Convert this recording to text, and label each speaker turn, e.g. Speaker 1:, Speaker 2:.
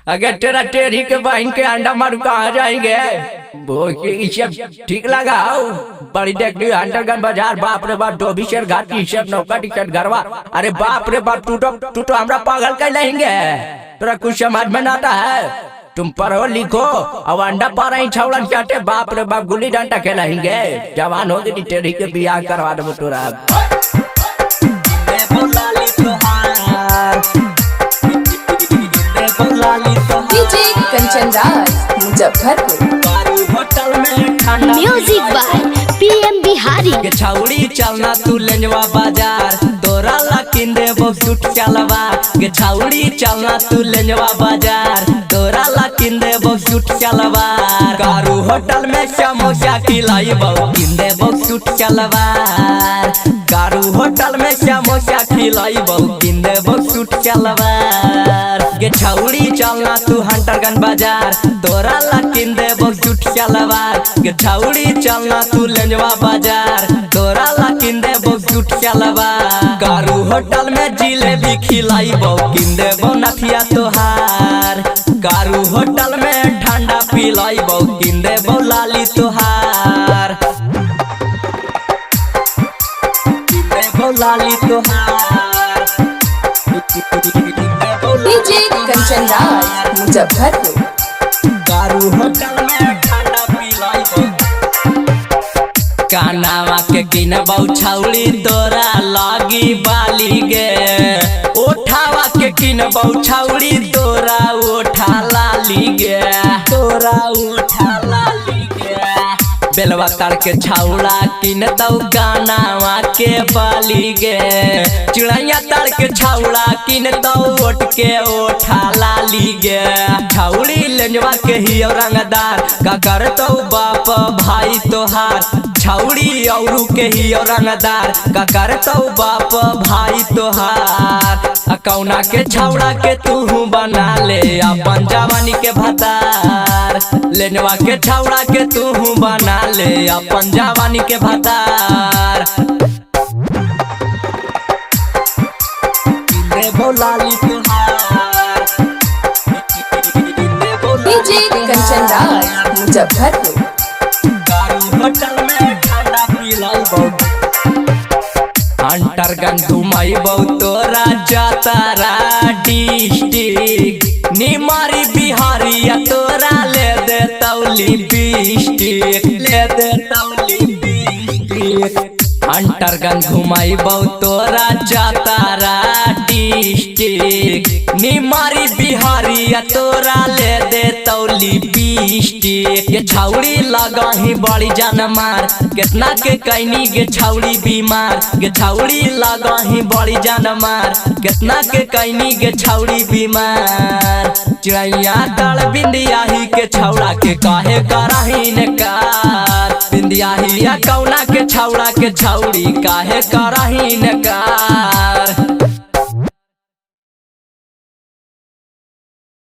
Speaker 1: अगर तेरा टेढ़ी के बहन के अंडा मारू कहाँ जाएंगे। वो सब ठीक लगा बड़ी देख ली अंडरगन बाजार। बाप रे बाप डोभी शेर घाट टी शर्ट नौका टी शर्ट गरवा। अरे बाप रे बाप तू तो हमरा पागल कर लेंगे। तेरा कुछ समझ में ना आता है। तुम पढ़ो लिखो अब अंडा पा रही छौड़न चाटे। बाप रे बाप गुल्ली डंडा खेलेंगे। जवान हो गई टेढ़ी के बियाह करवा दो तोरा।
Speaker 2: DJ Kanchan Raj Muzaffarpur.
Speaker 3: Music by PM Bihari.
Speaker 1: के छौड़ी चलना तू लेंजवा बाजार। तोरा ला किंदे वो सूट चलवा। के छौड़ी चलना तू लेंजवा बाजार। तोरा ला किंदे वो सूट चलवा। कारू होटल में समोसा खिलाई बहु किंदे वो सूट चलवा। कारू होटल में समोसा खिलाई बहु किंदे वो सूट चलवा। के छौड़ी चलना तू हंटरगन बाजार। तोरा ला किंदे वो सूट चलवा। के छौड़ी चलना तू लेंजवा बाजार। तोरा ला किंदे वो सूट चलवा। कारू होटल में जिलेबी खिलाई बहु किंदे वो नथिया तोहार। कारू होटल में ठंडा पिलाई बहु किंदे वो लाली तोहार। किंदे वो लाली तोहार।
Speaker 2: डीजे कंचन राज मुजफ्फरपुर।
Speaker 1: कारू होटल में ठंडा पिलाई बहु। कानावा के किन बहु छौड़ी तोरा लागी बाली गे। ओठावा के किन बहु छौड़ी तोरा ओठा लाली गे। तोरा ओठा लाली गे। बेलवा तार के छौड़ा किन दौ गानावा के बाली गे। चिड़ैया तार के छौड़ा किन दौ ओट के ओठा लाली गे। छौड़ी लेंजवा के ही रंगदार का करतौ बाप भाई तोहार। छौड़ी औरू के ही रंगदार का करतौ बाप भाई तोहार। कौना के छौड़ा के तू बना ले अपन जवानी के भतार। लेनवा के छौड़ा के तू बना ले अपन जवानी के भतार। बोलाली तुहार।
Speaker 2: डीजे कंचन राज मुजफ्फरपुर।
Speaker 1: होटल में ठंडा पिलाई बहु। अंतरगन घुमाई बहु तोरा जातारा डिस्ट्रिक्ट। निमारी बिहारिया तोरा ले दे तौली बिस्टिक। ले दे तौली बिस्टिक। अंतरगन घुमाई बहु तोरा जातारा डिस्ट्रिक्ट। निमारी बिहारिया तोरा ले दे तौली बिस्टिक। ये छौड़ी लगा ही बड़ी जान मार। कितना के कैनी गे छौड़ी बीमार। गे छौड़ी लगा ही बड़ी जान मार। कितना के कैनी गे छौड़ी बीमार। चिड़ैया तड़ बिंदिया ही के छौड़ा के काहे कराही ने कार। बिंदिया ही कौना के छौड़ा के छौड़ी काहे कराही ने कार।